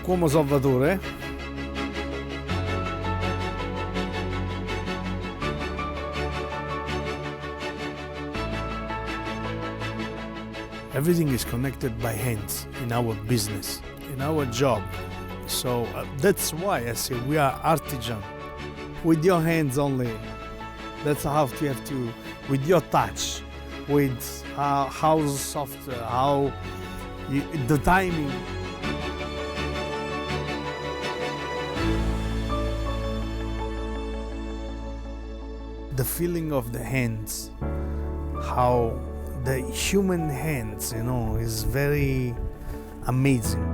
Cuomo Salvatore. Everything is connected by hands in our business, in our job. So that's why I say we are artisan. With your hands only. That's how you have to, with your touch, with how soft, the timing. The feeling of the hands, how the human hands, is very amazing.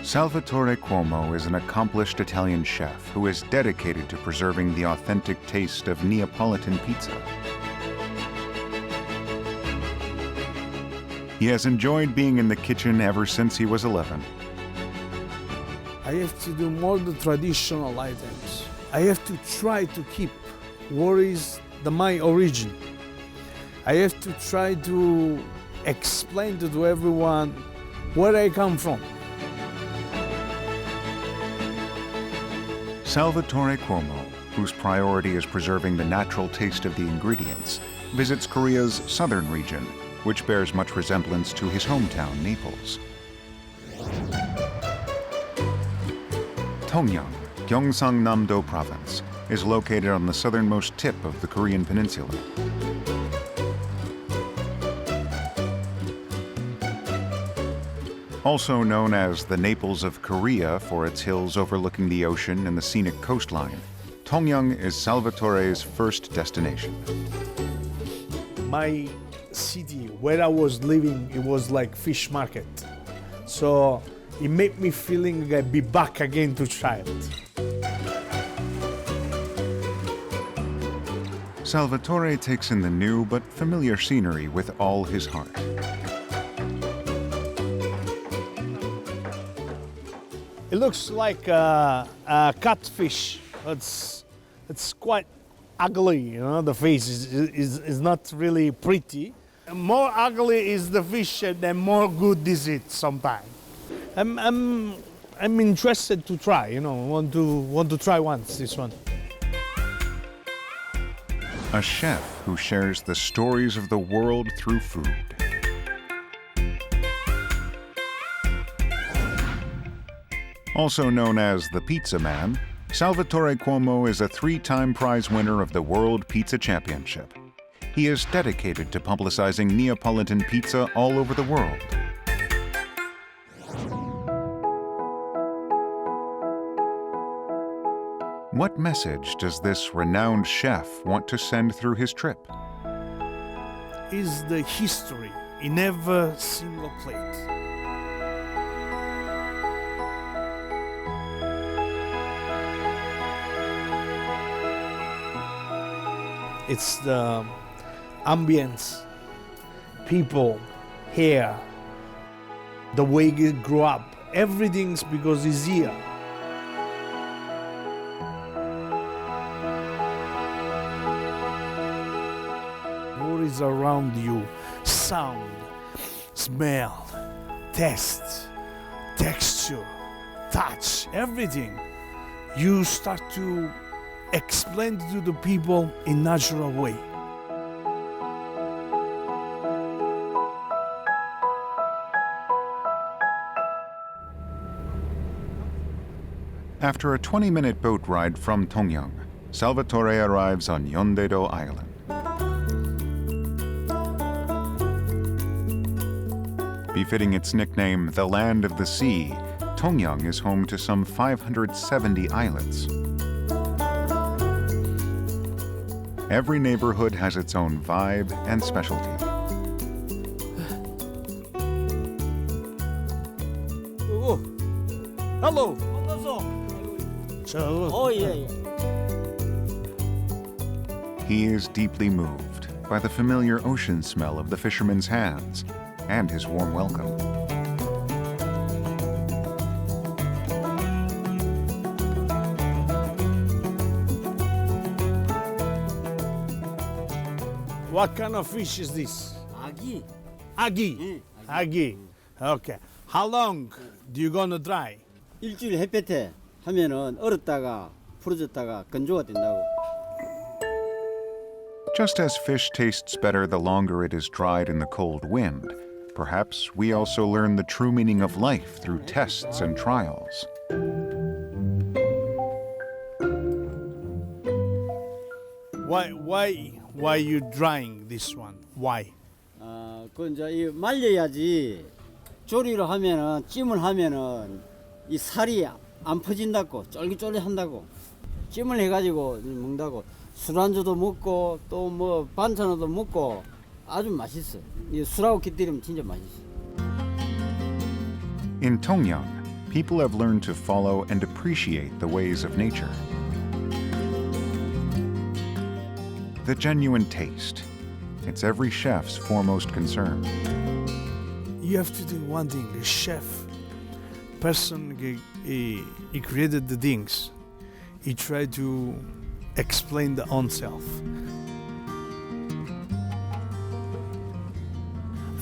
Salvatore Cuomo is an accomplished Italian chef who is dedicated to preserving the authentic taste of Neapolitan pizza. He has enjoyed being in the kitchen ever since he was 11. I have to do more the traditional items. I have to try to keep what is my origin. I have to try to explain to everyone where I come from. Salvatore Cuomo, whose priority is preserving the natural taste of the ingredients, visits Korea's southern region, which bears much resemblance to his hometown, Naples. Tongyeong, Gyeongsangnam-do Province, is located on the southernmost tip of the Korean peninsula. Also known as the Naples of Korea for its hills overlooking the ocean and the scenic coastline, Tongyeong is Salvatore's first destination. My city where I was living, it was like fish market. So it made me feeling like be back again to child. Salvatore takes in the new but familiar scenery with all his heart. It looks like a catfish. It's quite ugly, The face is not really pretty. More ugly is the fish, and then more good is it sometimes. I'm interested to try, want to try once this one. A chef who shares the stories of the world through food. Also known as the Pizza Man, Salvatore Cuomo is a 3-time prize winner of the World Pizza Championship. He is dedicated to publicizing Neapolitan pizza all over the world. What message does this renowned chef want to send through his trip? Is the history in every single plate. It's the ambience, people, hair, the way you grew up. Everything's because it's here. What is around you? Sound, smell, taste, texture, touch, everything. You start to explain to the people in natural way. After a 20-minute boat ride from Tongyeong, Salvatore arrives on Yeondae-do Island. Befitting its nickname, the Land of the Sea, Tongyeong is home to some 570 islets. Every neighborhood has its own vibe and specialty. Oh, hello. Oh, yeah. He is deeply moved by the familiar ocean smell of the fishermen's hands and his warm welcome. What kind of fish is this? 아기. Agi. Agi. Okay. How long do you gonna dry? 일주일 햇볕에 하면은 얼었다가 풀어졌다가 건조가 된다고. Just as fish tastes better the longer it is dried in the cold wind, perhaps we also learn the true meaning of life through tests and trials. Why you drying this one? Why? 그 이제 이 말려야지 조리를 하면은 찜을 하면은 이 살이 안 퍼진다고 쫄깃쫄깃한다고 찜을 해가지고 먹는다고 술안주도 먹고 또 뭐 반찬으로도 먹고 아주 맛있어. 이 술하고 곁들이면 진짜 맛있어. In Tongyeong, people have learned to follow and appreciate the ways of nature. The genuine taste. It's every chef's foremost concern. You have to do one thing. The chef, person, he created the things. He tried to explain the own self.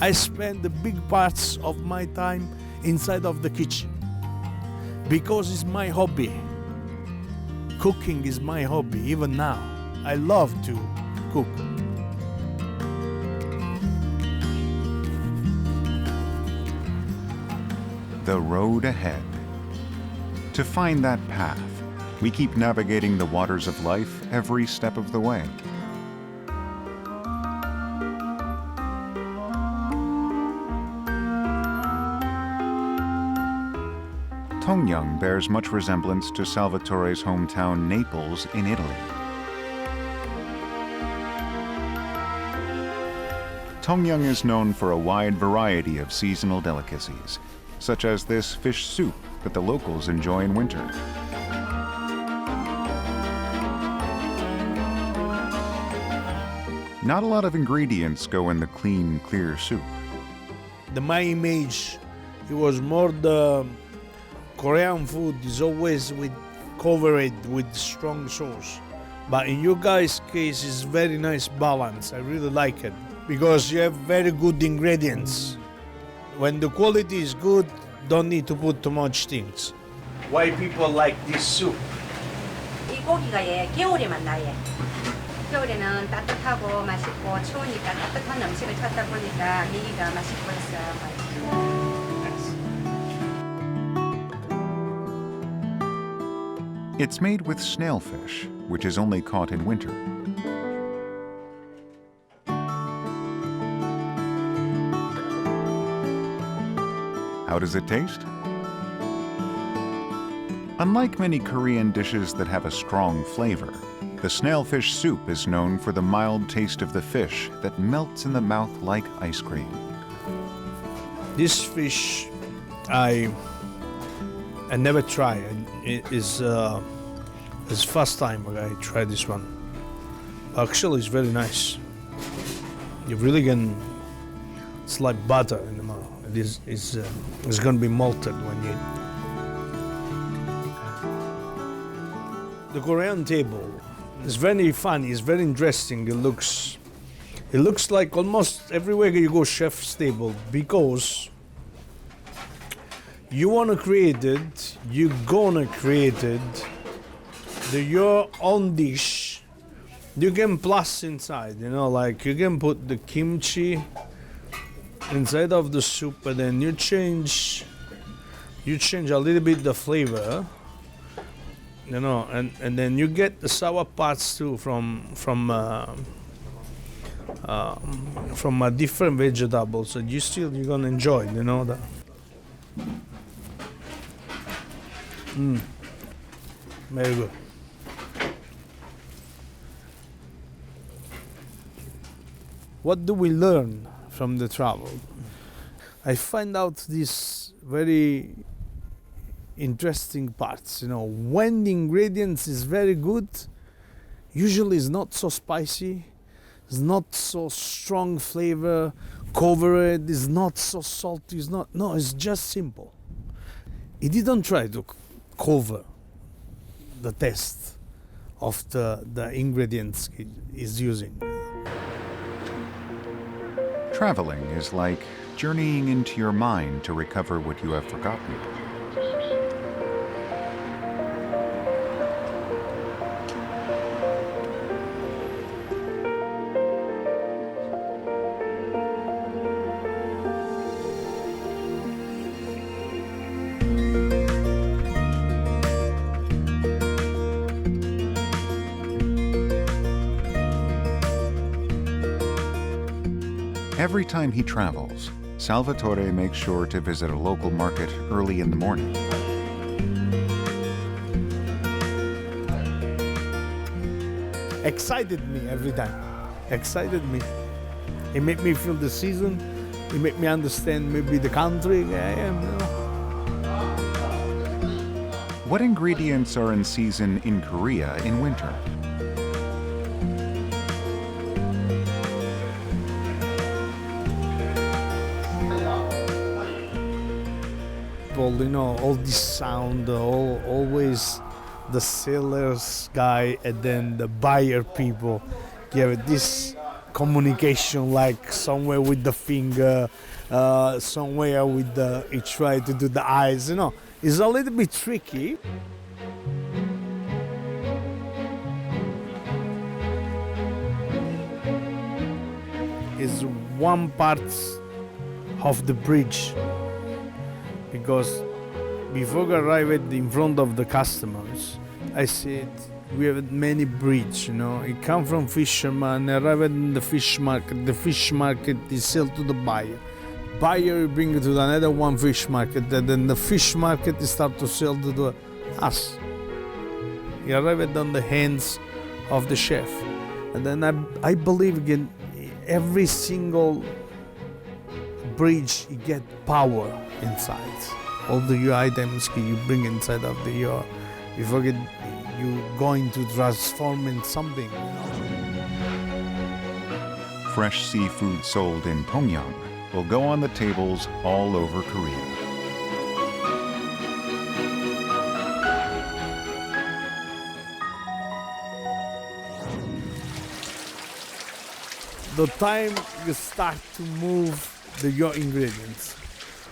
I spend the big parts of my time inside of the kitchen because it's my hobby. Cooking is my hobby, even now. I love to cook. The road ahead. To find that path, we keep navigating the waters of life every step of the way. Tongyeong bears much resemblance to Salvatore's hometown Naples in Italy. Tongyeong is known for a wide variety of seasonal delicacies, such as this fish soup that the locals enjoy in winter. Not a lot of ingredients go in the clean, clear soup. My image, it was more the Korean food is always covered with strong sauce. But in your guys' case, it's very nice balance. I really like it because you have very good ingredients. When the quality is good, don't need to put too much things. Why people like this soup? 이 고기가 겨울에만 나요. 겨울에는 따뜻하고 맛있고 추우니까 따뜻한 음식을 찾다 보니까 미기가 맛있고 해서 It's made with snailfish, which is only caught in winter. How does it taste? Unlike many Korean dishes that have a strong flavor, the snailfish soup is known for the mild taste of the fish that melts in the mouth like ice cream. This fish, I never tried. It's first time I tried this one. Actually, it's very nice. You really can. It's like butter in the mouth. It's going to be melted when you eat. The Korean table is very funny. It's very interesting. It looks like almost everywhere you go, chef's table, because you want to create it. You're gonna create it. Your own dish. You can plus inside. Like you can put the kimchi inside of the soup, and then you change a little bit the flavor, and then you get the sour parts too from a different vegetables, and you're gonna enjoy that. Very good. What do we learn from the travel? I find out these very interesting parts. When the ingredients is very good, usually it's not so spicy, it's not so strong flavor, covered, it's not so salty, it's just simple. He didn't try to cover the taste of the ingredients he is using. Traveling is like journeying into your mind to recover what you have forgotten. Every time he travels, Salvatore makes sure to visit a local market early in the morning. Excited me every time. Excited me. It made me feel the season. It made me understand maybe the country I am. You know. What ingredients are in season in Korea in winter? You know, all this sound, always the sellers guy and then the buyer people give this communication like somewhere with the finger, somewhere with the, you try to do the eyes, you know. It's a little bit tricky. It's one part of the bridge. Because before I arrived in front of the customers, I said, we have many bridges, you know. It comes from fishermen, arrived in the fish market is sold to the buyer. Buyer bring it to another one fish market, and then the fish market start to sell to us. It arrived on the hands of the chef. And then I believe again, every single bridge, you get power inside. All the items you bring inside of the year, you forget you're going to transform in something. Fresh seafood sold in Tongyeong will go on the tables all over Korea. The time you start to move your ingredients.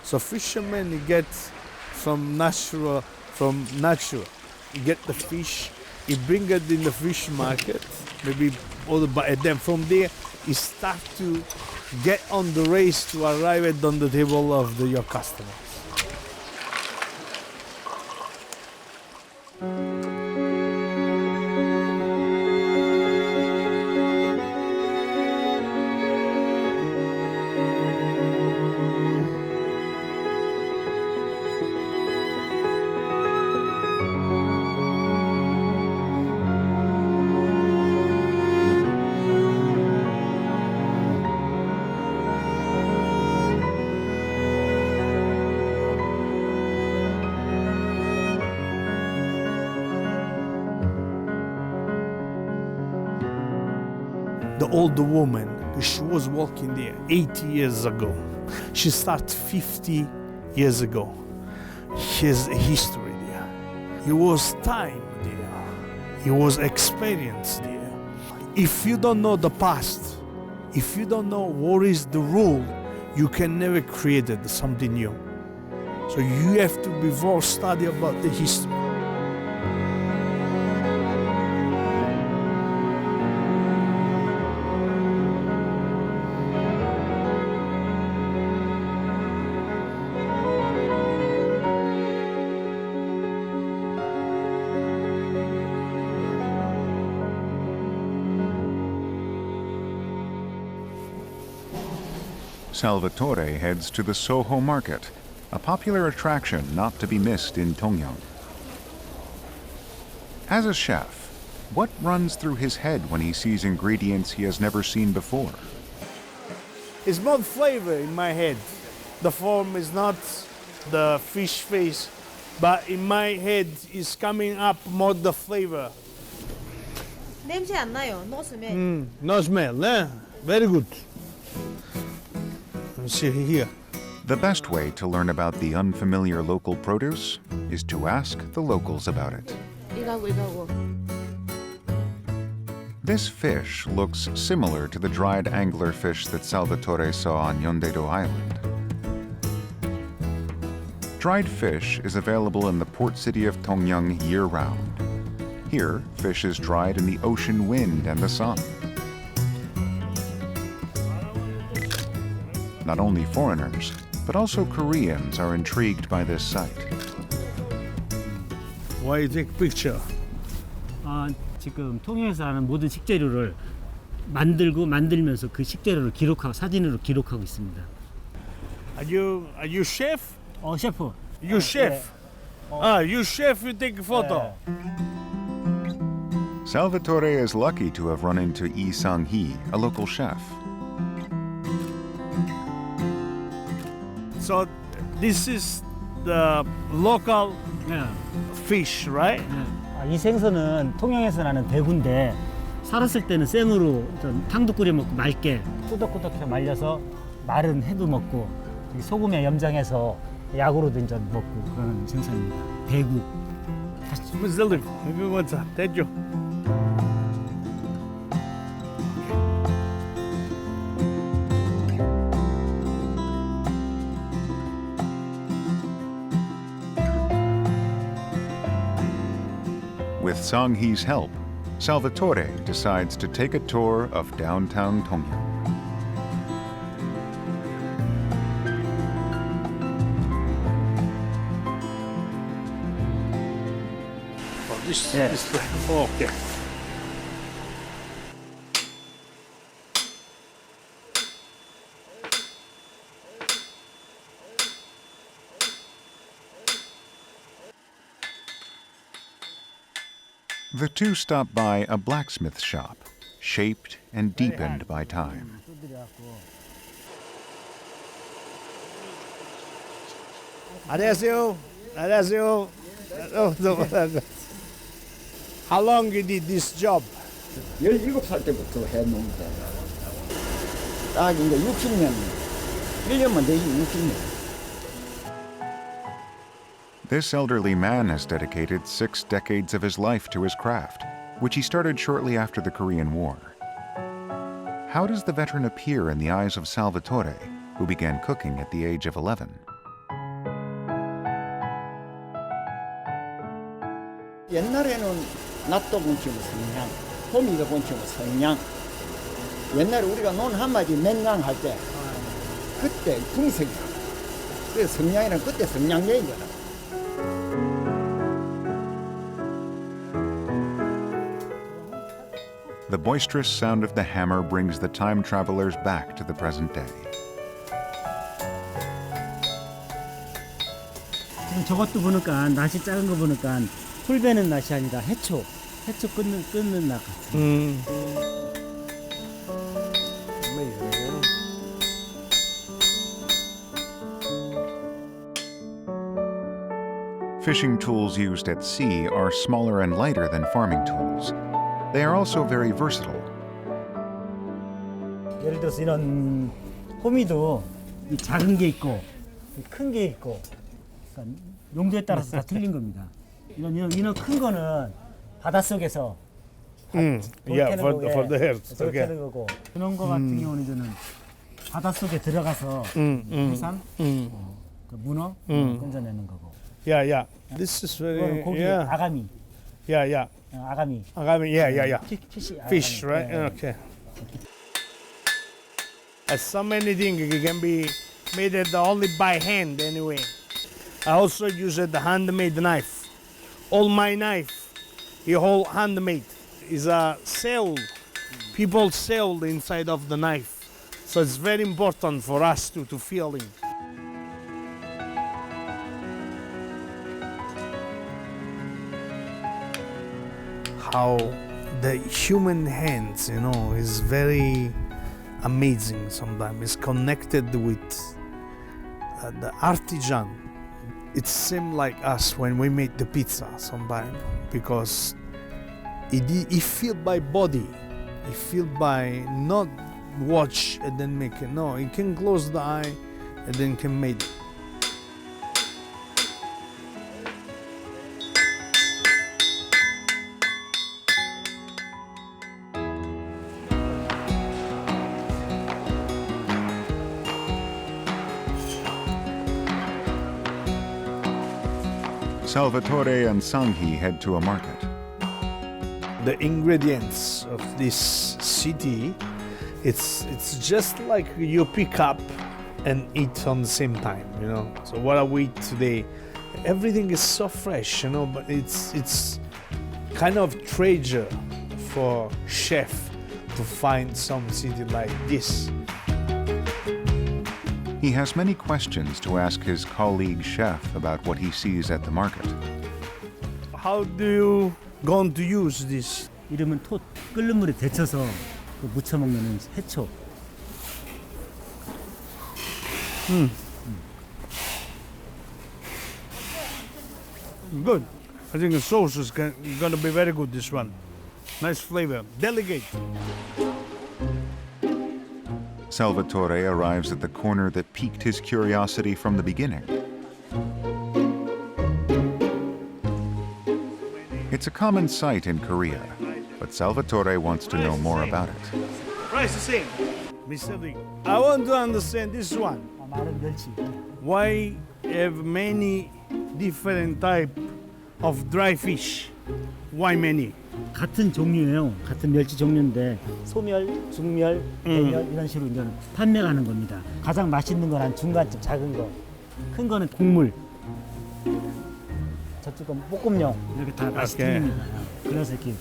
So fishermen, you get from natural. You get the fish, you bring it in the fish market, maybe and then from there you start to get on the race to arrive on the table of your customers. The older woman, she was working there 80 years ago. She started 50 years ago. Here's history there. It was time there. It was experience there. If you don't know the past, if you don't know what is the rule, you can never create something new. So you have to before study about the history. Salvatore heads to the Soho Market, a popular attraction not to be missed in Tongyeong. As a chef, what runs through his head when he sees ingredients he has never seen before? It's more flavor in my head. The form is not the fish face, but in my head is coming up more the flavor. 냄새 안 나요. No smell. No smell, eh? Very good. See here. The best way to learn about the unfamiliar local produce is to ask the locals about it. 이거하고 이거하고. This fish looks similar to the dried anglerfish that Salvatore saw on Yondedo Island. Dried fish is available in the port city of Tongyeong year-round. Here, fish is dried in the ocean wind and the sun. Not only foreigners, but also Koreans are intrigued by this sight. Why you take picture? 지금 통영에서 하는 모든 식재료를 만들면서 그 식재료를 기록하고 사진으로 기록하고 있습니다. Are you chef? 셰프. You chef? You chef, you take a photo. Salvatore is lucky to have run into Lee Sang-hee, a local chef. So this is the local 네. fish, right? 이 생선은 통영에서 나는 대구인데 살았을 때는 생으로 좀 탕도 끓여 먹고 맑게 꾸덕꾸덕해서 말려서 마른 회도 먹고 소금에 염장해서 약으로도 이제 먹고 그러는 생선입니다. 대구. Mazali, what's that? Thank you. With Sang-hee's help, Salvatore decides to take a tour of downtown Tongyeong. This Yeah. is the, okay. The two stop by a blacksmith shop, shaped and deepened by time. 안녕하세요. 안녕하세요. How long you did this job? 17살 때부터 해놓은데 딱 이제 60년 1년만 되지 60년. This elderly man has dedicated 6 decades of his life to his craft, which he started shortly after the Korean War. How does the veteran appear in the eyes of Salvatore, who began cooking at the age of 11? 옛날에는 낫도 본치고 성냥, 호미도 본치고 성냥. 옛날에 우리가 논 한마디 맹강 할 때 그때 궁색이야. 그래서 성냥이란 그때 성냥예인 거다. The boisterous sound of the hammer brings the time travelers back to the present day. 지금 저것도 보니까 낫이 작은 거 보니까 풀 베는 낫이 아니라 해초 끊는 낫 같아. Amazing. Fishing tools used at sea are smaller and lighter than farming tools. They are also very versatile. 예를 들어서 이런 호미도 이 작은 게 있고 큰 게 있고 그러니까 용도에 따라서 다 틀린 겁니다. 이런 큰 거는 바닷속에서 Yeah, for the herbs. 저렇게 Okay. 하는 거고 그런 거 같은 경우는 저는 바닷속에 들어가서 해삼, 그 문어 건져내는 거고. Yeah. This is 그거는 very, 고기 yeah. 아가미, Yeah. 아가미. Yeah. 피시, Fish, 아가미. right? 예, 예. Okay. So many things it can be made only by hand anyway. I also use the handmade knife. All my knife, all handmade. Is a cell. People sell inside of the knife. So it's very important for us to feel it. How the human hands, is very amazing sometimes. It's connected with the artisan. It seems like us when we make the pizza sometimes because it feel by body. It feel by not watch and then make it. No, it can close the eye and then can make it. Salvatore and Sang-hee head to a market. The ingredients of this city, it's just like you pick up and eat on the same time, you know. So what I eat today, everything is so fresh, you know, but it's kind of treasure for chef to find some city like this. He has many questions to ask his colleague chef about what he sees at the market. How do you going to use this? 이름은 톳. 끓는 물에 데쳐서 그 무쳐 먹는 해초. Good. I think the sauce is going to be very good, this one. Nice flavor. Delicate. Salvatore arrives at the corner that piqued his curiosity from the beginning. It's a common sight in Korea, but Salvatore wants to know more about it. Price the same. Mr. Lee. I want to understand this one. 마른 멸치. Why have many different type of dry fish? Why many? 같은 종류예요. 같은 멸치 종류인데 소멸, 중멸, 대멸 이런 식으로 이제 판매하는 겁니다. 가장 맛있는 건 한 중간쯤 작은 거, 큰 거는 국물. 저쪽은 볶음용 이렇게 다 맛이 틀립니다. 그래서 이렇게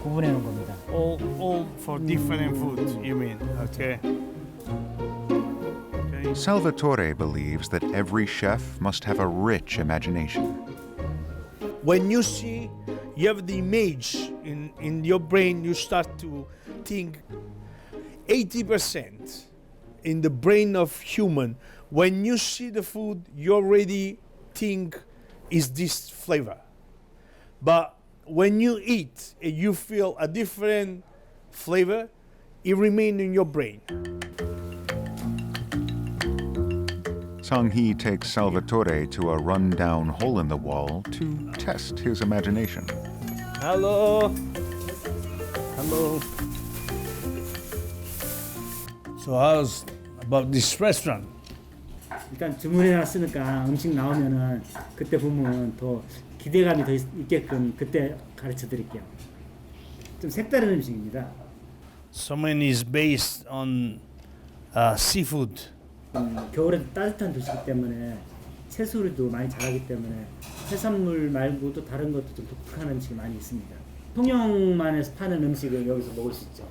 구분해 놓은 겁니다. All for different food, you mean? Okay. Salvatore believes that every chef must have a rich imagination. When you see, you have the image in your brain, you start to think 80% in the brain of human. When you see the food, you already think is this flavor. But when you eat and you feel a different flavor, it remains in your brain. Sang-hee takes Salvatore to a run-down hole in the wall to test his imagination. Hello. Hello. So how's about this restaurant? 일단 주문해놨으니까 음식 나오면은 그때 보면 더 기대감이 더 있게끔 그때 가르쳐 드릴게요. 좀 색다른 음식입니다. Someone is based on seafood. 겨울에 따뜻한 도시기 때문에 채소류도 많이 자라기 때문에 해산물 말고도 다른 것도 좀 독특한 음식이 많이 있습니다. 통영만에서 파는 음식을 여기서 먹을 수 있죠.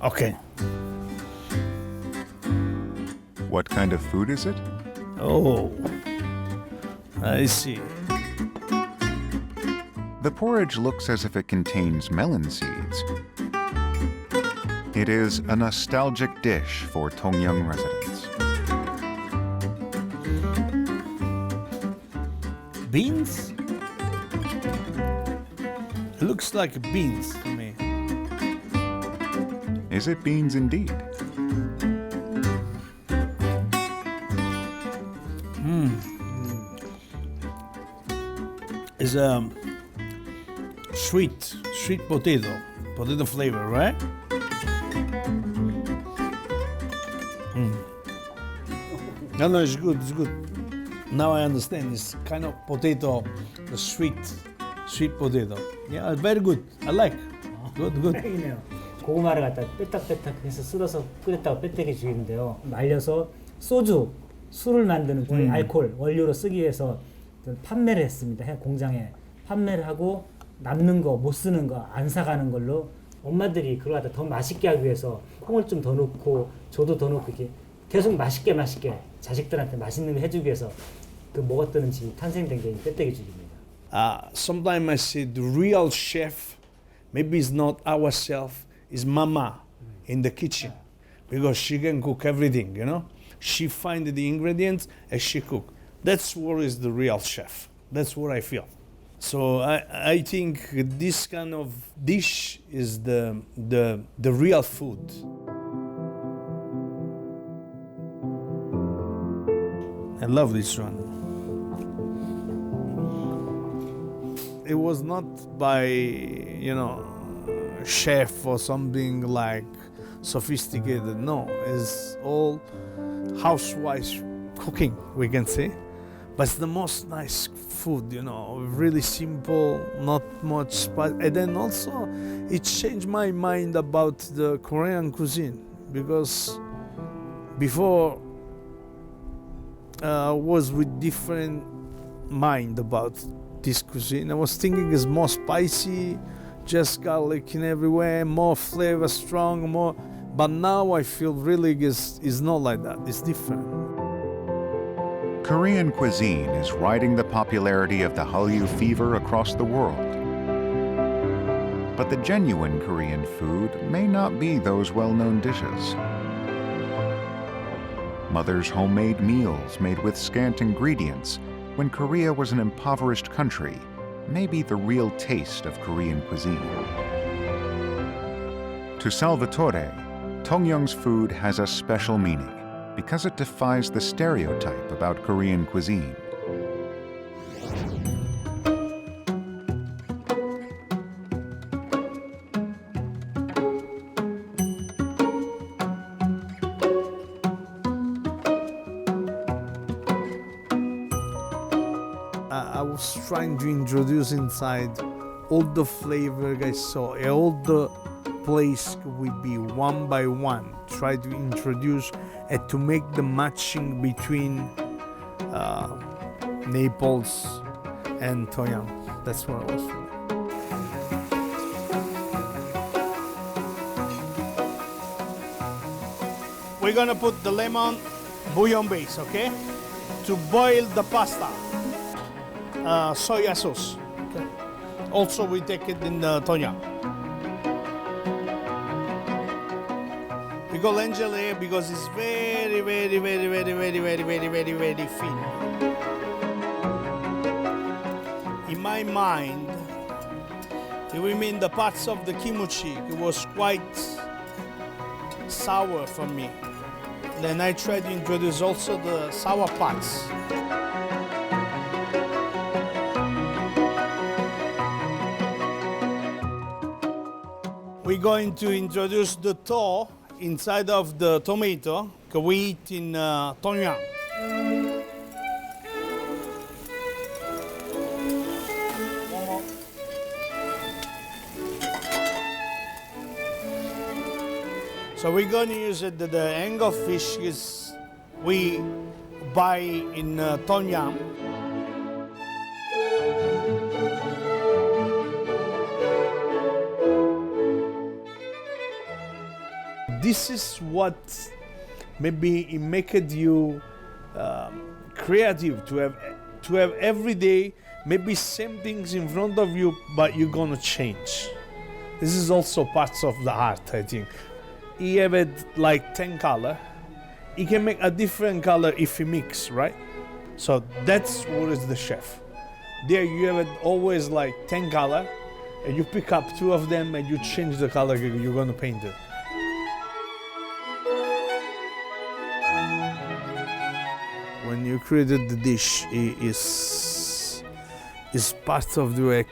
Okay. What kind of food is it? Oh, I see. The porridge looks as if it contains melon seeds. It is a nostalgic dish for Tongyeong residents. Beans? It looks like beans to me. Is it beans indeed? It's a sweet potato flavor, right? No, it's good, it's good. Now I understand. It's kind of potato, the sweet potato. Yeah, very good. I like. Good, good. 땡이네요. 고구마를 갖다 빼딱빼딱해서 쓸어서 끓였다가 빼딱이 죽이는데요. 말려서 소주, 술을 만드는 거의 알코올 원료로 쓰기 위해서 판매를 했습니다. 공장에 판매를 하고 남는 거, 못 쓰는 거, 안 사가는 걸로 엄마들이 그걸 갖다 더 맛있게 하기 위해서 콩을 좀 더 넣고 조도 더 넣고 이렇게 계속 맛있게 자식들한테 맛있는 거 해주기 위해서 그 먹었던 음식이 탄생된 게 빼딱이 죽입니다. Sometimes I say the real chef maybe it's not ourselves, it's mama in the kitchen because she can cook everything, you know. She find the ingredients and she cook. That's what is the real chef. That's what I feel. So I think this kind of dish is the real food. I love this one. It was not by, chef or something like sophisticated. No, it's all housewives cooking, we can say. but it's the most nice food, you know, really simple, not much spice. And then also, it changed my mind about the Korean cuisine, because before I was with different mind about this cuisine. I was thinking it's more spicy, just garlic in everywhere, more flavor, strong, more. But now I feel really it's not like that. It's different. Korean cuisine is riding the popularity of the Hallyu fever across the world. But the genuine Korean food may not be those well-known dishes. Mother's homemade meals made with scant ingredients when Korea was an impoverished country may be the real taste of Korean cuisine. To Salvatore, Tongyeong's food has a special meaning because it defies the stereotype about Korean cuisine. I was trying to introduce inside all the flavor I saw, all the place will be one by one, try to introduce and to make the matching between Naples and Tongyeong. That's what I was doing. We're gonna put the lemon bouillon base, okay? To boil the pasta. Soya sauce. Okay. Also, we take it in the Tongyeong. We go lentil here because it's very, very, very, very, very, very, very, very, very thin. In my mind, it remained the parts of the kimchi. It was quite sour for me. Then I tried to introduce also the sour parts. We're going to introduce the tow inside of the tomato we eat in Tongyeong. So we're going to use the anglefish is we buy in Tongyeong. This is what maybe it makes you creative to have every day maybe same things in front of you, but you're gonna change. This is also parts of the art, I think. You have it like 10 color. You can make a different color if you mix, right? So that's what is the chef. There you have it always like 10 color, and you pick up 2 of them and you change the color you're gonna paint it. When you created the dish, it is part of your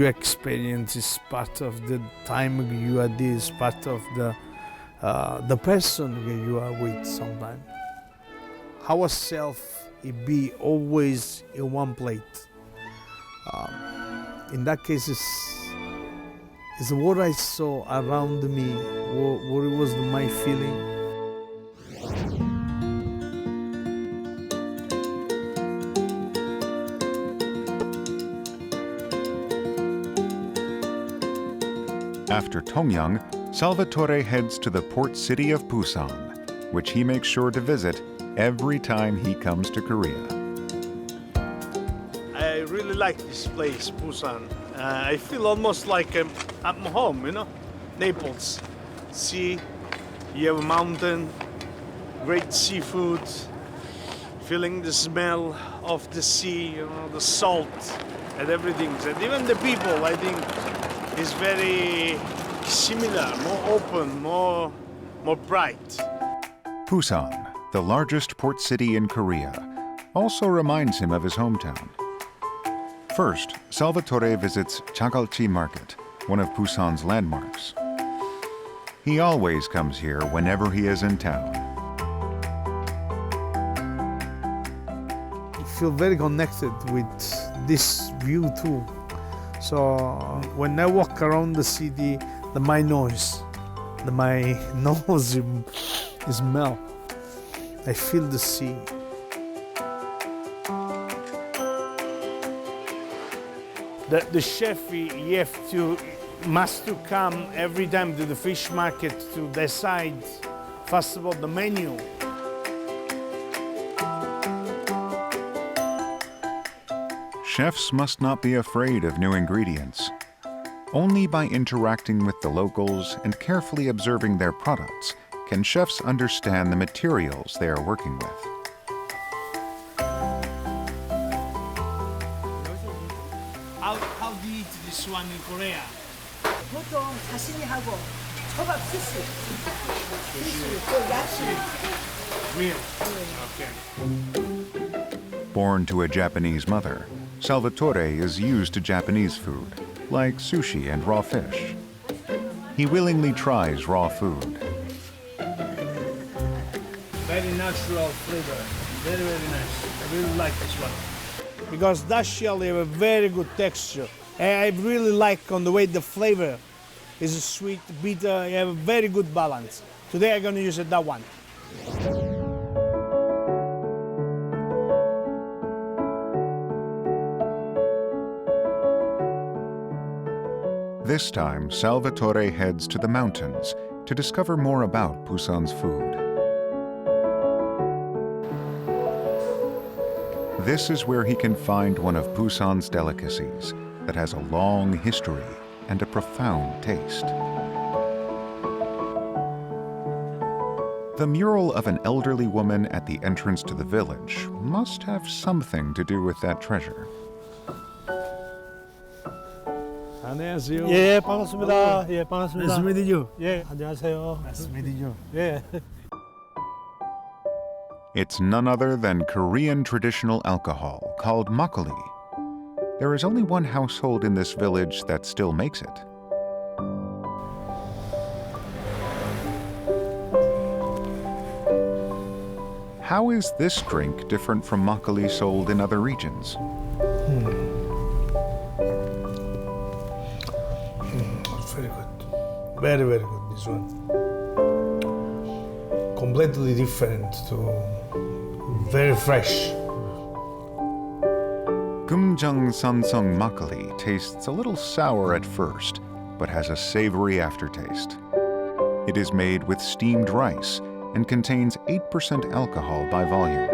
experience, is part of the time you are this, part of the person you are with sometimes. Ourself, it be always in one plate. In that case, it's what I saw around me, what it was my feeling. After Tongyeong, Salvatore heads to the port city of Busan, which he makes sure to visit every time he comes to Korea. I really like this place, Busan. I feel almost like I'm home, you know? Naples. Sea, you have a mountain, great seafood, feeling the smell of the sea, you know, the salt and everything. And even the people, I think, is very similar, more open, more bright. Busan, the largest port city in Korea, also reminds him of his hometown. First, Salvatore visits Chagalchi Market, one of Busan's landmarks. He always comes here whenever he is in town. feel very connected with this view too. So when I walk around the city, my nose is melt. I feel the sea. The chef must come every time to the fish market to decide first of all the menu. Chefs must not be afraid of new ingredients. Only by interacting with the locals and carefully observing their products can chefs understand the materials they are working with. How do you eat this one in Korea? 보통 사시미하고 초밥 스시, 또 야채. Real. Okay. Born to a Japanese mother, Salvatore is used to Japanese food, like sushi and raw fish. He willingly tries raw food. Very natural flavor. Very, very nice. I really like this one. Because that shell have a very good texture. And I really like on the way the flavor is sweet, bitter, you have a very good balance. Today I'm gonna use that one. This time, Salvatore heads to the mountains to discover more about Busan's food. This is where he can find one of Busan's delicacies that has a long history and a profound taste. The mural of an elderly woman at the entrance to the village must have something to do with that treasure. 안녕하세요. 예, 반갑습니다. 예, 반갑습니다. Nice meeting you. 예, 안녕하세요. Nice meeting you. 예. It's none other than Korean traditional alcohol called makgeolli. There is only one household in this village that still makes it. How is this drink different from makgeolli sold in other regions? It's very good. Very, very good, this one. Completely different to very fresh. Geumjeong Sanseong makgeolli tastes a little sour at first, but has a savory aftertaste. It is made with steamed rice and contains 8% alcohol by volume.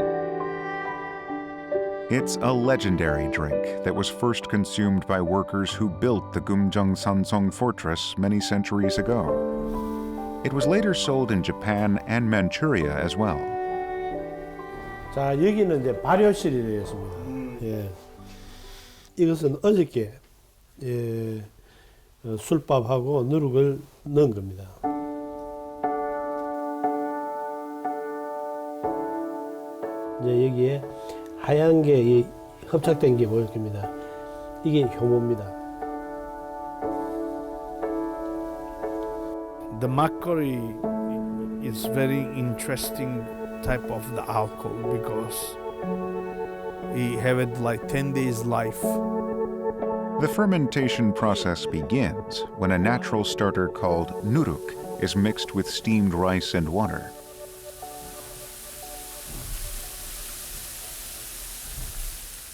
It's a legendary drink that was first consumed by workers who built the Geumjeong Sanseong fortress many centuries ago. It was later sold in Japan and Manchuria as well. 자, 여기는 이제 발효실이 되겠습니다. 예. 이것은 어저께 술밥하고 누룩을 넣은 겁니다. 이제 여기에 하얀 게 흡착된 게 보일 겁니다. 이게 효모입니다. The makgeolli is very interesting type of the alcohol because he have it like 10 days life. The fermentation process begins when a natural starter called nuruk is mixed with steamed rice and water.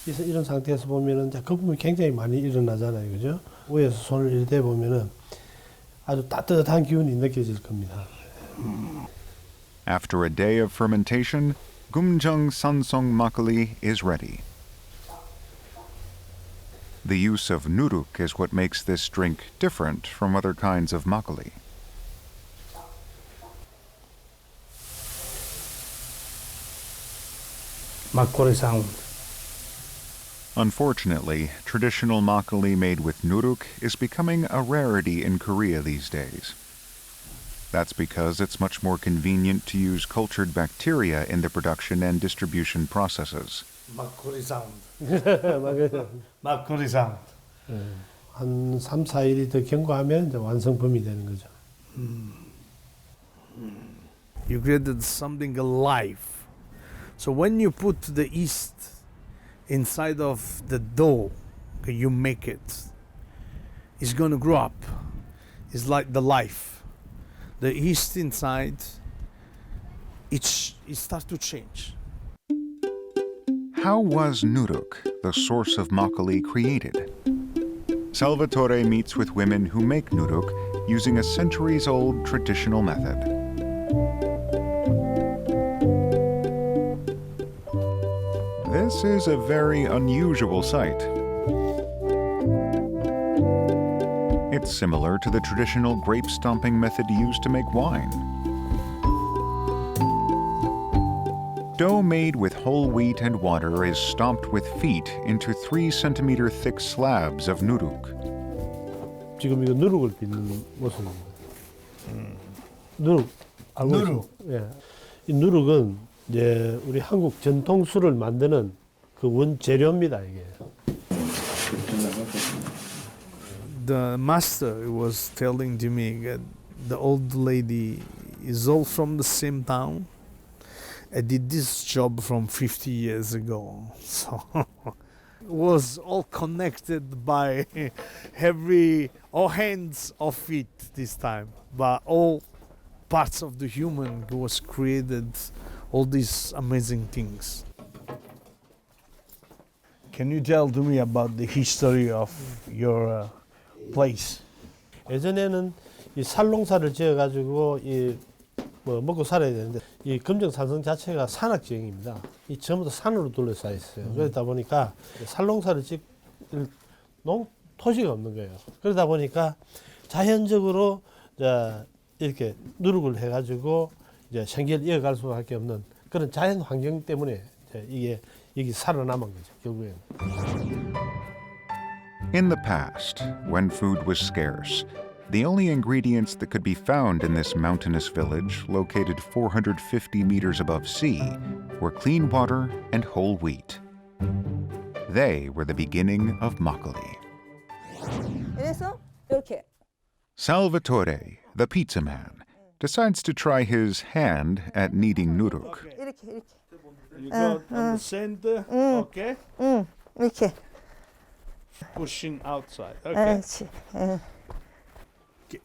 이런 상태에서 보면은 거품이 굉장히 많이 일어나잖아요, 그죠? 위에서 손을 이렇게 보면은 아주 따뜻한 기운이 느껴질 겁니다. After a day of fermentation, Geumjeong Sanseong makgeolli is ready. The use of nuruk is what makes this drink different from other kinds of makgeolli. 막걸리 사운. Unfortunately, traditional makgeolli made with nuruk is becoming a rarity in Korea these days. That's because it's much more convenient to use cultured bacteria in the production and distribution processes. 막걸리 사운드. 맞아요. 막걸리 사운드. 한 3, 4일이 더 경과하면 이제 완성품이 되는 거죠. You created something alive. So when you put the yeast inside of the dough, okay, you make it, is going to grow up. It's like the life. The yeast inside, it starts to change. How was nuruk, the source of makgeolli, created? Salvatore meets with women who make nuruk using a centuries-old traditional method. This is a very unusual sight. It's similar to the traditional grape stomping method used to make wine. Dough made with whole wheat and water is stomped with feet into 3-centimeter thick slabs of nuruk. 지금 이거 누룩을 빚는 모습입니다. 누룩 알고 누룩. 있어요? 예. 이 누룩은 이제 우리 한국 전통 술을 만드는 그 원재료입니다, 이게. The master was telling to me that the old lady is all from the same town. I did this job from 50 years ago. So it was all connected by all hands of it this time. But all parts of the human was created all these amazing things. Can you tell to me about the history of your place? 예전에는 이 살농사를 지어가지고 뭐 먹고 살아야 되는데 이 금정 산성 자체가 산악 지형입니다. 이 전부 다 산으로 둘러싸여 있어요. 그러다 보니까 살농사를 짓 토지가 없는 거예요. 그러다 보니까 자연적으로 이렇게 누룩을 해가지고 이제 생계를 이어갈 수밖에 없는 그런 자연 환경 때문에 이게 살아남은 거죠, 결국에는. In the past, when food was scarce, the only ingredients that could be found in this mountainous village, located 450 meters above sea, were clean water and whole wheat. They were the beginning of makgeolli. 그래서 이렇게 Salvatore, the pizza man, decides to try his hand at kneading nuruk. 이렇게 You go on the center, okay? 이렇게. Pushing outside. Okay. 그렇지.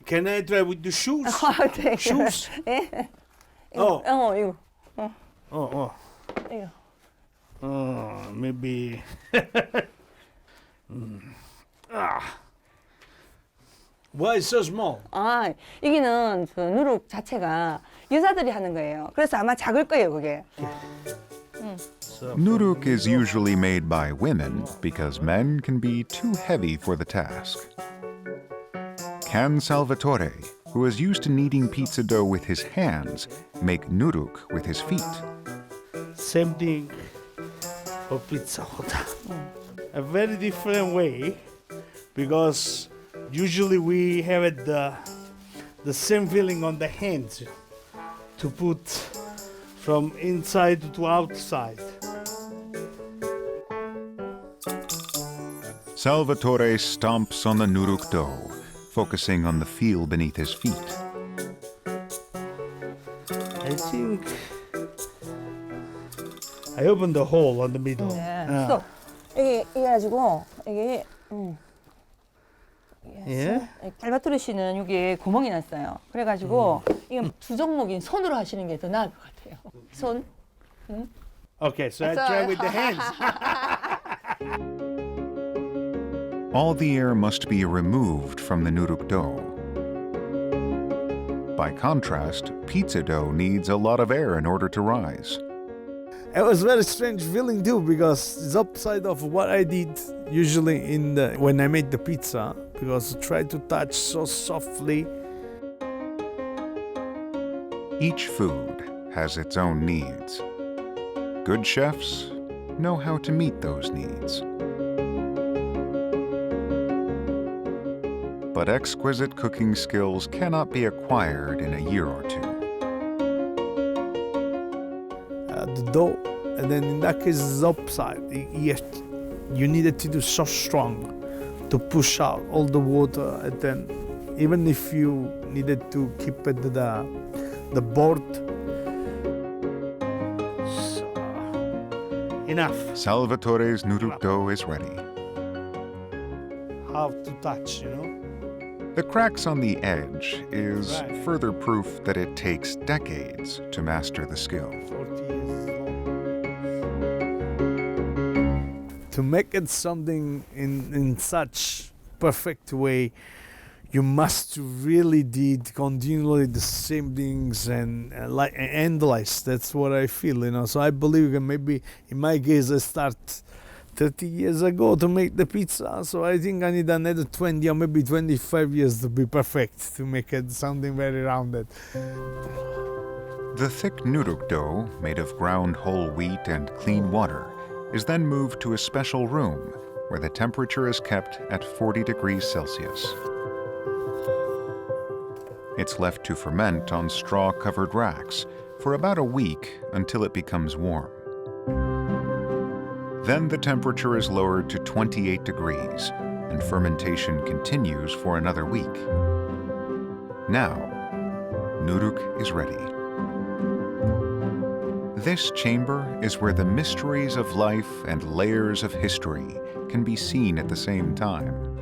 Can I try with the shoes? 네. Shoes? 예. Oh. 이거. Oh. 이거. Maybe. Why is so small? 여기는 그 누룩 자체가 여자들이 하는 거예요. 그래서 아마 작을 거예요, 그게. Nuruk is usually made by women because men can be too heavy for the task. Can Salvatore, who is used to kneading pizza dough with his hands, make nuruk with his feet? Same thing for pizza. A very different way because usually we have it the same feeling on the hands to put from inside to outside. Salvatore stomps on the nuruk dough, focusing on the feel beneath his feet. I think I opened the hole on the middle. 또 이게 가지고 이게 Yeah. 살바토레 씨는 여기 구멍이 났어요. 그래가지고 이건 두 종목인 손으로 하시는 게 더 나을 것 같아요. 손. Okay, so I try with the hands. All the air must be removed from the nuruk dough. By contrast, pizza dough needs a lot of air in order to rise. It was a very strange feeling too because it's opposite of what I did usually when I made the pizza because I tried to touch so softly. Each food has its own needs. Good chefs know how to meet those needs. But exquisite cooking skills cannot be acquired in a year or two. The dough, and then in that case it's opposite. You needed to do so strong to push out all the water, and then even if you needed to keep it the board. So, enough. Salvatore's nuruk dough is ready. How to touch, you know. The cracks on the edge is Right. further proof that it takes decades to master the skill. 40 years long. To make it something in such perfect way, you must really did continually the same things and like endless. That's what I feel, you know. So I believe that maybe in my case I start 30 years ago to make the pizza. So I think I need another 20 or maybe 25 years to be perfect, to make it something very rounded. The thick nuruk dough, made of ground whole wheat and clean water, is then moved to a special room where the temperature is kept at 40 degrees Celsius. It's left to ferment on straw-covered racks for about a week until it becomes warm. Then the temperature is lowered to 28 degrees, and fermentation continues for another week. Now, nuruk is ready. This chamber is where the mysteries of life and layers of history can be seen at the same time.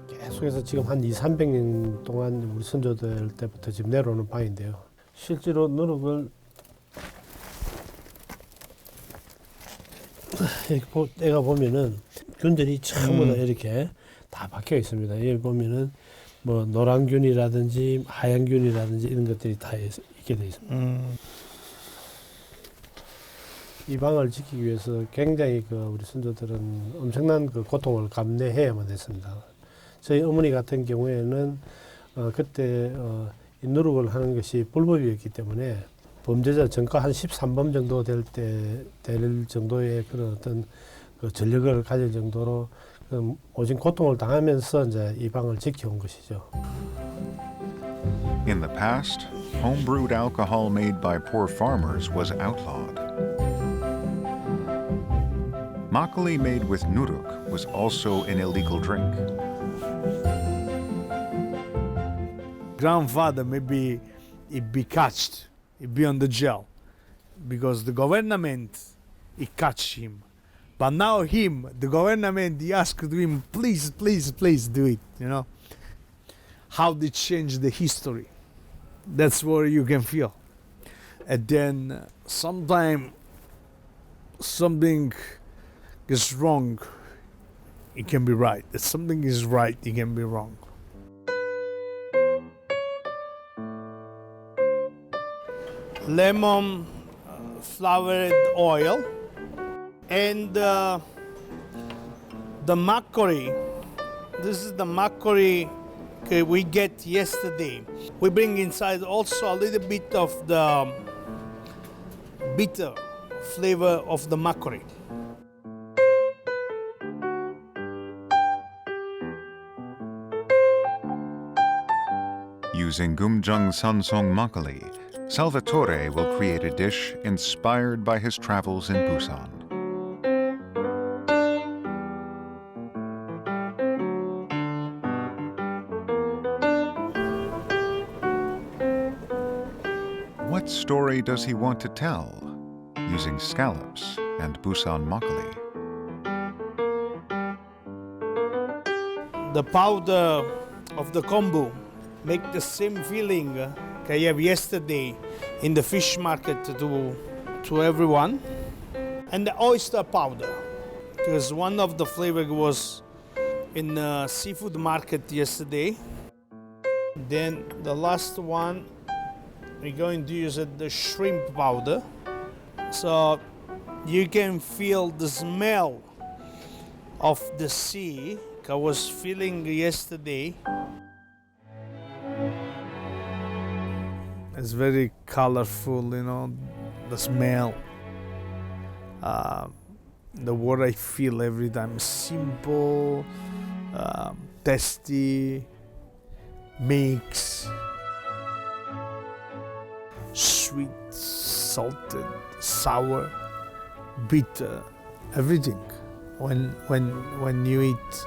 계속해서 지금 한 200~300년 동안 우리 선조들 때부터 지금 내려오는 방인데요. 실제로 누룩을 이렇게 내가 보면은 균들이 전부 다 이렇게 다 박혀 있습니다. 여기 보면은 뭐 노란균이라든지 하얀균이라든지 이런 것들이 다 있게 돼 있습니다. 이 방을 지키기 위해서 굉장히 우리 선조들은 엄청난 고통을 감내해야만 됐습니다. 저희 어머니 같은 경우에는 그때 이 누룩을 하는 것이 불법이었기 때문에 범죄자 전과 한 13범 정도 될 정도의 그런 어떤 전력을 가질 정도로 오직 고통을 당하면서 이제 이 방을 지켜온 것이죠. In the past, home-brewed alcohol made by poor farmers was outlawed. Makgeolli made with nuruk was also an illegal drink. Grandfather, maybe he'd be catched, he'd be on the jail because the government, he catch him. But now the government, he asked him, please, please, please do it, you know. How they change the history. That's what you can feel. And then sometime something is wrong, it can be right. If something is right, it can be wrong. Lemon flavored oil and the makgeolli. This is the makgeolli we get yesterday. We bring inside also a little bit of the bitter flavor of the makgeolli. Using Geumjeong Sanseong Makgeolli, Salvatore will create a dish inspired by his travels in Busan. What story does he want to tell using scallops and Busan makgeolli? The powder of the kombu make the same feeling I have yesterday in the fish market to everyone. And the oyster powder, because one of the flavor was in the seafood market yesterday. Then the last one, we're going to use the shrimp powder. So you can feel the smell of the sea I was feeling yesterday. It's very colorful, you know, the smell. The word I feel every time, simple, tasty, mix, sweet, salted, sour, bitter, everything. When you eat,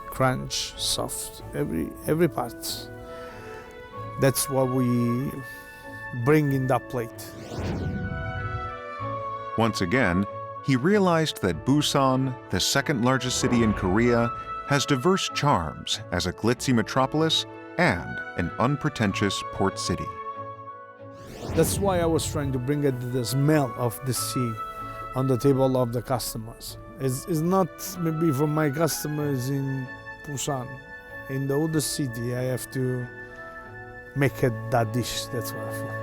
crunch, soft, every part. That's what we bring in that plate. Once again, he realized that Busan, the second largest city in Korea, has diverse charms as a glitzy metropolis and an unpretentious port city. That's why I was trying to bring the smell of the sea on the table of the customers. It's not maybe for my customers in Busan. In the older city, I have to make that dish. That's what I feel.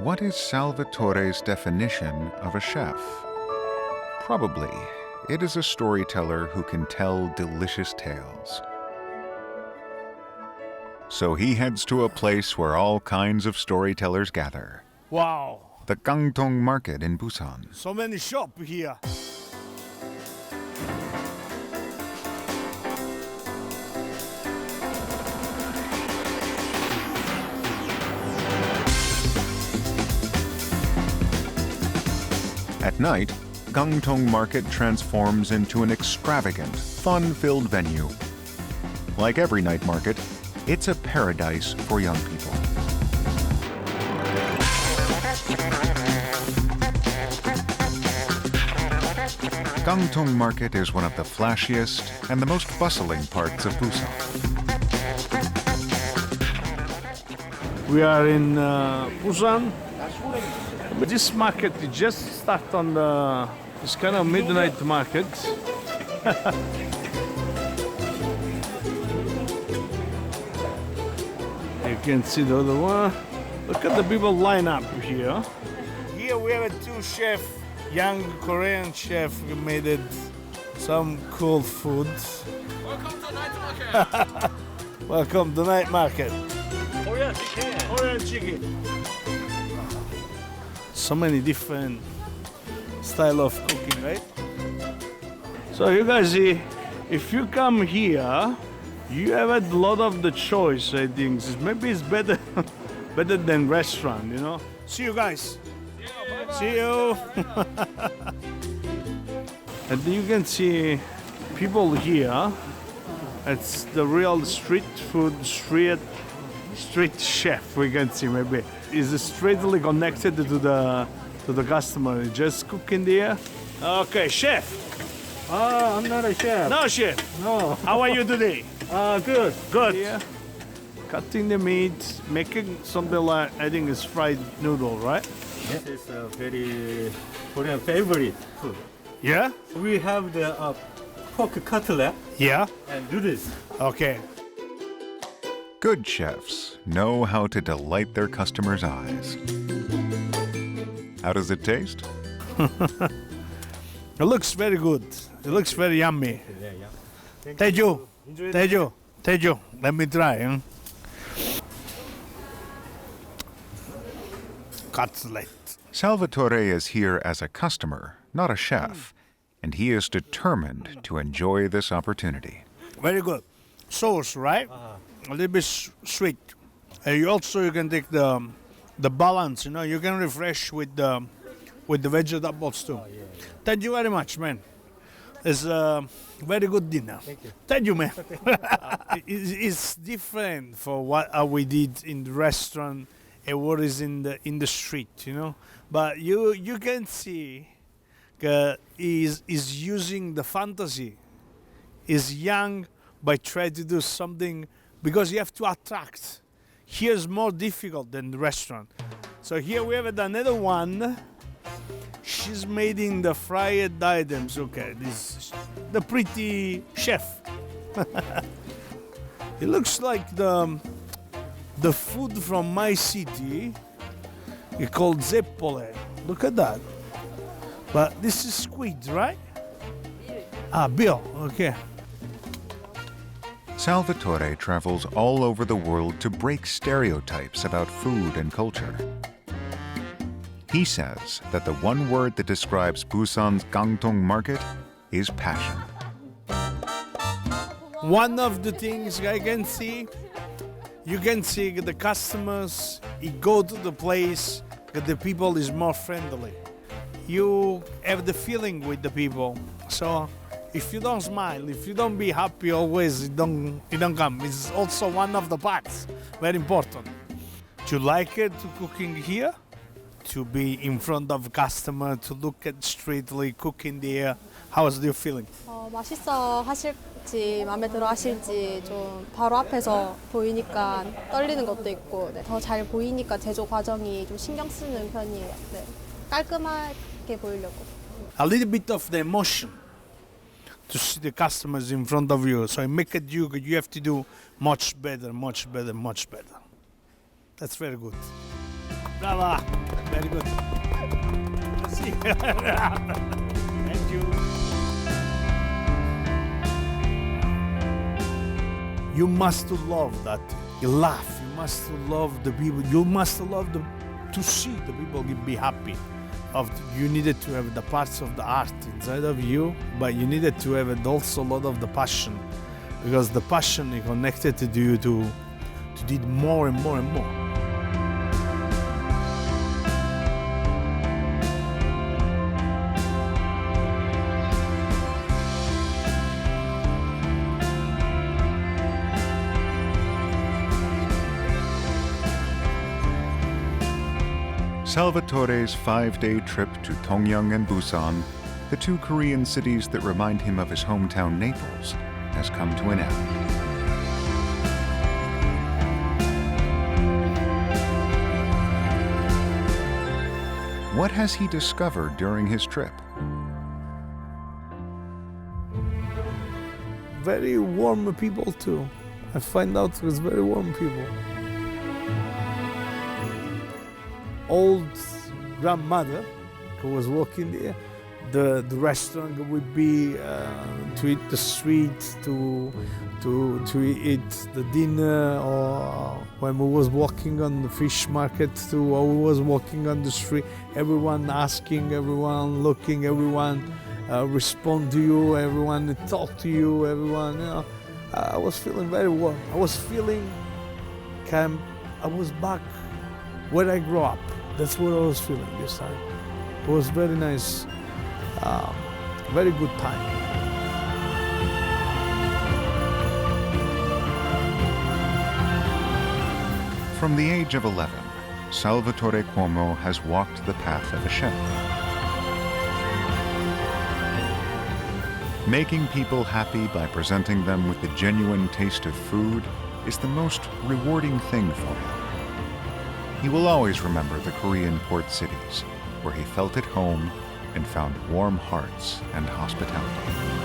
What is Salvatore's definition of a chef? Probably, it is a storyteller who can tell delicious tales. So he heads to a place where all kinds of storytellers gather. Wow, The Gangtong Market in Busan. so many shops here. At night, Gangtong Market transforms into an extravagant, fun-filled venue. Like every night market, it's a paradise for young people. Gangtong Market is one of the flashiest and the most bustling parts of Busan. We are in Busan. This market is just start on this kind of midnight market. You can see the other one. Look at the people line up here. Here we have two chefs, young Korean chef who made it some cool food. Welcome to night market. Welcome to night market. Korean chicken. Korean chicken. So many different style of cooking, right? So you guys see, if you come here, you have a lot of the choice. I think maybe it's better, better than restaurant. You know. See you guys. See you. And you can see people here. It's the real street food, street chef. We can see maybe is straightly connected to the customer. Just cooking there. Okay, chef. I'm not a chef. No, chef. No. How are you today? Good. Good. Yeah. Cutting the meat, making something like I think it's fried noodle, right? This is a very Korean favorite food. Yeah. We have the pork cutlet Yeah. and noodles. Okay. Good chefs know how to delight their customers' eyes. How does it taste? It looks very good. It looks very yummy. Teju. Let me try. Huh? Cutlet. Salvatore is here as a customer, not a chef, and he is determined to enjoy this opportunity. Very good. Sauce, right? A little bit sweet. You can take the balance. You know, you can refresh with the vegetables too. Thank you very much, man. It's a very good dinner. Thank you, man. It's different for what we did in the restaurant and what is in the street, you know. But you can see is using the fantasy. Is young by trying to do something because you have to attract. Here's more difficult than the restaurant. So here we have another one. She's making the fried items. Okay, this is the pretty chef. It looks like the food from my city. It's called zeppole. Look at that. But this is squid, right? Bill. Okay. Salvatore travels all over the world to break stereotypes about food and culture. He says that the one word that describes Busan's Gangtong Market is passion. One of the things I can see, you can see the customers, you go to the place, the people is more friendly. You have the feeling with the people. So If you don't smile, if you don't be happy always, you don't come. It's also one of the parts, very important. Do you like it to cooking here? To be in front of customer, to look at streetly cooking there. How is you feeling? 맛있어 하실지 마음에 들어 하실지 좀 바로 앞에서 보이니까 떨리는 것도 있고 더 잘 보이니까 제조 과정이 좀 신경 쓰는 편이에요. 네. 깔끔하게 보이려고. A little bit of the emotion to see the customers in front of you. So I make it you have to do much better, much better, much better. That's very good. Brava, very good. See. Thank you. You must love that. You laugh. You must love the people. You must love to see the people be happy. You needed to have the parts of the art inside of you, but you needed to have also a lot of the passion, because the passion is connected to you to do more and more and more. Salvatore's 5-day trip to Tongyeong and Busan, the two Korean cities that remind him of his hometown Naples, has come to an end. What has he discovered during his trip? Very warm people too. I find out it was very warm people. Old grandmother who was working there. The restaurant would be to eat the street, to eat the dinner, or when we was walking on the fish market too, or we was walking on the street, everyone asking, everyone looking, everyone respond to you, everyone talk to you, everyone, you know. I was feeling very warm. I was feeling I was back where I grew up. That's what I was feeling this time. It was very nice, very good time. From the age of 11, Salvatore Cuomo has walked the path of a chef. Making people happy by presenting them with the genuine taste of food is the most rewarding thing for him. He will always remember the Korean port cities, where he felt at home and found warm hearts and hospitality.